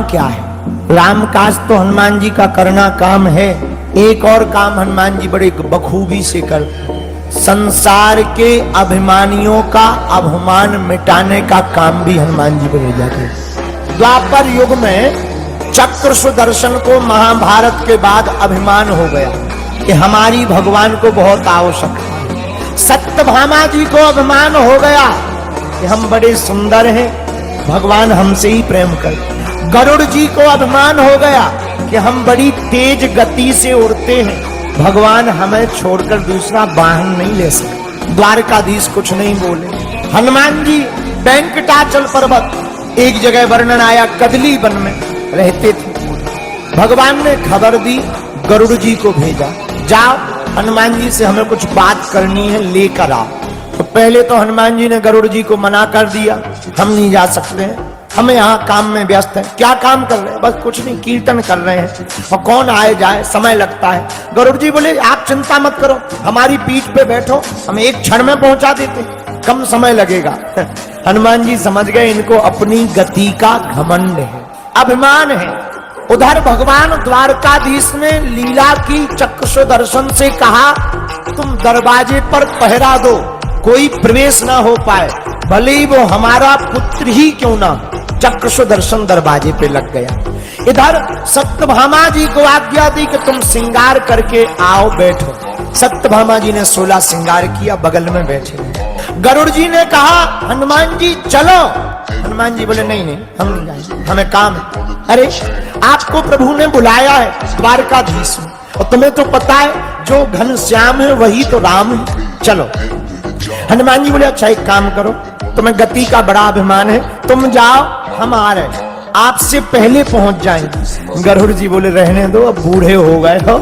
क्या है? राम काज तो हनुमान जी का करना काम है। एक और काम हनुमान जी बड़े बखूबी से करते, संसार के अभिमानियों का अभिमान मिटाने का काम भी हनुमान जी को ले जाते। द्वापर युग में चक्र सुदर्शन को महाभारत के बाद अभिमान हो गया कि हमारी भगवान को बहुत आवश्यकता है। सत्यभामा जी को अभिमान हो गया कि हम बड़े सुंदर हैं, भगवान हमसे ही प्रेम करते। गरुड़ जी को अभिमान हो गया कि हम बड़ी तेज गति से उड़ते हैं, भगवान हमें छोड़कर दूसरा वाहन नहीं ले सकते। द्वारकाधीश कुछ नहीं बोले। हनुमान जी वेंकटाचल पर्वत, एक जगह वर्णन आया कदली वन में रहते थे। भगवान ने खबर दी, गरुड़ जी को भेजा, जाओ हनुमान जी से हमें कुछ बात करनी है, लेकर आओ। तो पहले तो हनुमान जी ने गरुड़ जी को मना कर दिया, हम नहीं जा सकते हैं, हमें यहाँ काम में व्यस्त है। क्या काम कर रहे हैं? बस कुछ नहीं, कीर्तन कर रहे हैं, और कौन आए जाए, समय लगता है। गरुड़ जी बोले आप चिंता मत करो, हमारी पीठ पे बैठो, हम एक क्षण में पहुंचा देते, कम समय लगेगा। हनुमान जी समझ गए इनको अपनी गति का घमंड है, अभिमान है। उधर भगवान द्वारकाधीश ने लीला की, चक्र सुदर्शन से कहा तुम दरवाजे पर पहरा दो, कोई प्रवेश ना हो पाए, भले ही वो हमारा पुत्र ही क्यों ना। चक्र सुदर्शन दरवाजे पे लग गया। इधर सत्यभामा जी को आज्ञा दी कि तुम श्रृंगार करके आओ, बैठो। सत्यभामा जी ने 16 श्रृंगार किया, बगल में बैठे। गरुड़ जी ने कहा हनुमान जी चलो। हनुमान जी बोले नहीं नहीं, हम नहीं जाएंगे, हमें काम है। अरे आपको प्रभु ने बुलाया है द्वारकाधीश में, और तुम्हें तो पता है जो घनश्याम है वही तो राम है, चलो। हनुमान जी बोले अच्छा एक काम करो, तुम्हें गति का बड़ा अभिमान है, तुम जाओ, हम आ रहे, आपसे पहले पहुंच जाएंगे। गरुड़ जी बोले रहने दो, अब बूढ़े हो गए हो,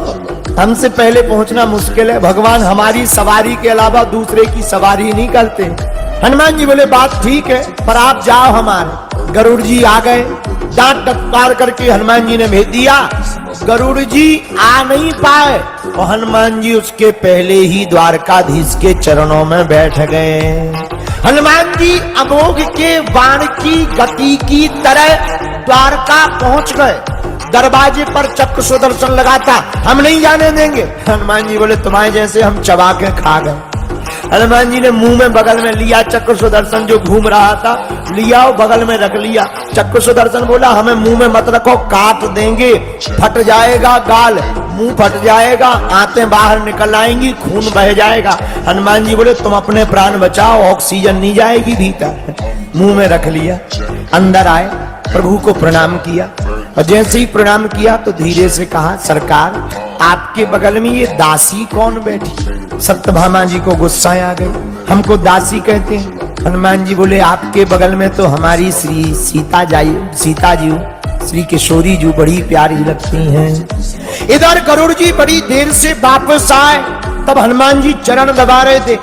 हमसे पहले पहुंचना मुश्किल है, भगवान हमारी सवारी के अलावा दूसरे की सवारी नहीं करते। हनुमान जी बोले बात ठीक है, पर आप जाओ हमारे। गरुड़ जी आ गए, दांत टटकार करके हनुमान जी ने भेज दिया। गरुड़ जी आ नहीं पाए, और हनुमान जी उसके पहले ही द्वारकाधीश के चरणों में बैठ गए। हनुमान जी अमोघ के बाण की गति की तरह द्वारका पहुंच गए। दरवाजे पर चक्र सुदर्शन लगा था, हम नहीं जाने देंगे। हनुमान जी बोले तुम्हारे जैसे हम चबा के खा गए। हनुमान जी ने मुंह में बगल में लिया चक्र सुदर्शन जो घूम रहा था, लिया और बगल में रख लिया। चक्र सुदर्शन बोला हमें मुंह में मत रखो, काट देंगे, फट जाएगा गाल, मुंह फट जाएगा, आंतें बाहर निकल आएंगी, खून बह जाएगा। हनुमान जी बोले तुम अपने प्राण बचाओ, ऑक्सीजन नहीं जाएगी भीतर। मुंह में रख लिया, अंदर आए, प्रभु को प्रणाम किया, और जैसे ही प्रणाम किया तो धीरे से कहा सरकार आपके बगल में ये दासी कौन बैठी? सत्यभामा जी को गुस्सा आ गई, हमको दासी कहते हैं। हनुमान जी बोले आपके बगल में तो हमारी श्री सीता जी श्री किशोरी जी बड़ी प्यारी लगती हैं। इधर गरुड़ जी बड़ी देर से वापस आए, तब हनुमान जी चरण दबा रहे थे।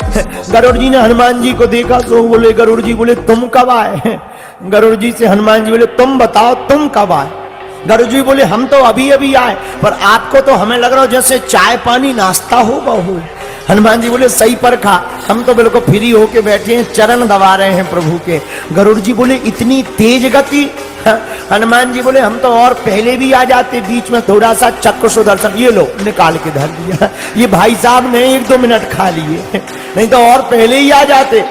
गरुड़ जी ने हनुमान जी को देखा तो बोले, गरुड़ जी बोले तुम कब आए? गरुड़ जी से हनुमान जी बोले तुम बताओ तुम कब आए? गरुड़ जी बोले हम तो अभी अभी आए, पर आपको तो हमें लग रहा हो जैसे चाय पानी नाश्ता हो बहु। हनुमान जी बोले सही परखा, हम तो बिल्कुल फ्री होके बैठे हैं, चरण दबा रहे हैं प्रभु के। गरुड़ जी बोले इतनी तेज गति? हनुमान जी बोले हम तो और पहले भी आ जाते, बीच में थोड़ा सा चक्र सुदर्शन ये लो निकाल के धर दिया, ये भाई साहब ने 1-2 मिनट खा लिए, नहीं तो और पहले ही आ जाते।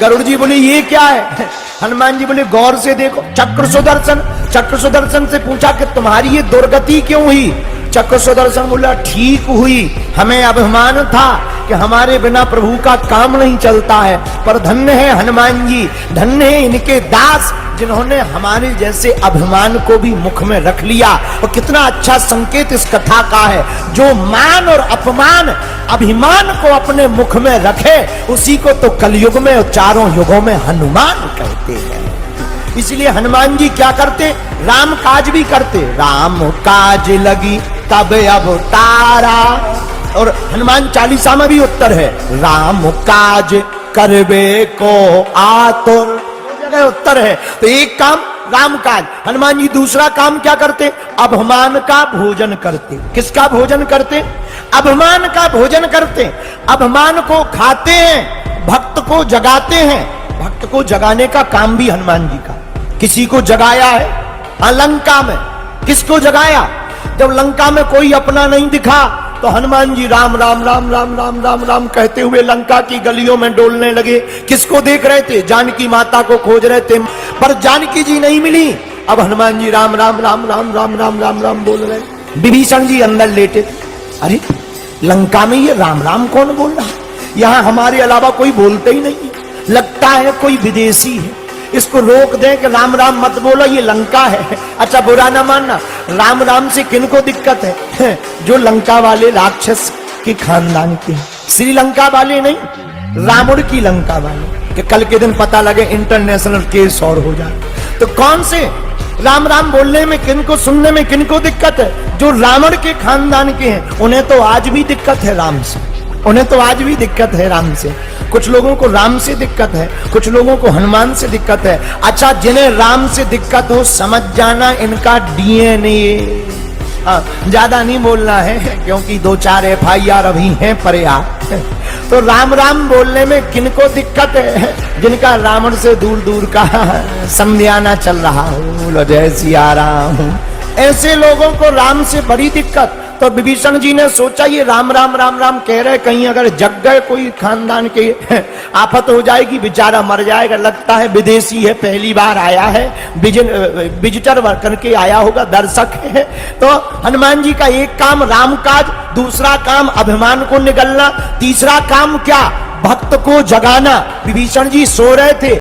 गरुड़ जी बोले ये क्या है? हनुमान जी बोले गौर से देखो, चक्र सुदर्शन। चक्र सुदर्शन से पूछा कि तुम्हारी ये दुर्गति क्यों हुई? चक्र सुदर्शन बोला ठीक हुई, हमें अभिमान था कि हमारे बिना प्रभु का काम नहीं चलता है, पर धन्य है हनुमान जी, धन्य है इनके दास जिन्होंने हमारे जैसे अभिमान को भी मुख में रख लिया। और कितना अच्छा संकेत इस कथा का है, जो मान और अपमान अभिमान को अपने मुख में रखे उसी को तो कलयुग में और चारों युगों में हनुमान कहते हैं। इसलिए हनुमान जी क्या करते? राम काज भी करते, राम काज लगी तब अवतारा। और हनुमान चालीसा में भी उत्तर है, राम काज करबे को आतुर, जगह उत्तर है। तो एक काम राम काज, हनुमान जी दूसरा काम क्या करते? अभिमान का भोजन करते। किसका भोजन करते? अभिमान का भोजन करते। अभिमान को खाते हैं, भक्त को जगाते हैं। भक्त को जगाने का काम भी हनुमान जी का। किसी को जगाया है, लंका में किसको जगाया? जब लंका में कोई अपना नहीं दिखा तो हनुमान जी राम राम राम राम राम राम राम कहते हुए लंका की गलियों में डोलने लगे। किसको देख रहे थे? जानकी माता को खोज रहे थे, पर जानकी जी नहीं मिली। अब हनुमान जी राम राम राम राम राम राम राम राम बोल रहे। विभीषण जी अंदर लेटे, अरे लंका में ये राम राम कौन बोल रहा? यहां हमारे अलावा कोई बोलते ही नहीं, लगता है कोई विदेशी है, इसको रोक दें कि राम राम मत बोलो, ये लंका है। अच्छा बुरा ना मानना, राम राम से किनको दिक्कत है? जो लंका वाले राक्षस के खानदान के, श्रीलंका वाले नहीं, रावण की लंका वाले, कि कल के दिन पता लगे इंटरनेशनल केस और हो जाए। तो कौन से राम राम बोलने में, किनको सुनने में किनको दिक्कत है? जो रावण के खानदान के हैं, उन्हें तो आज भी दिक्कत है राम से, उन्हें तो आज भी दिक्कत है राम से। कुछ लोगों को राम से दिक्कत है, कुछ लोगों को हनुमान से दिक्कत है। अच्छा जिन्हें राम से दिक्कत हो, समझ जाना इनका डीएनए। ज्यादा नहीं बोलना है क्योंकि 2-4 FIR अभी हैं पर्याप्त। तो राम राम बोलने में किनको दिक्कत है? जिनका रावण से दूर दूर का समझाना चल रहा हो, जय सिया राम, ऐसे लोगों को राम से बड़ी दिक्कत। तो विभीषण जी ने सोचा ये राम राम राम राम कह रहे, कहीं अगर जग गए कोई खानदान के आफत हो जाएगी, बेचारा मर जाएगा। लगता है विदेशी है, पहली बार आया है, विजिटर करके आया होगा, दर्शक है। तो हनुमान जी का एक काम राम काज, दूसरा काम अभिमान को निगलना, तीसरा काम क्या? भक्त को जगाना। विभीषण जी सो रहे थे,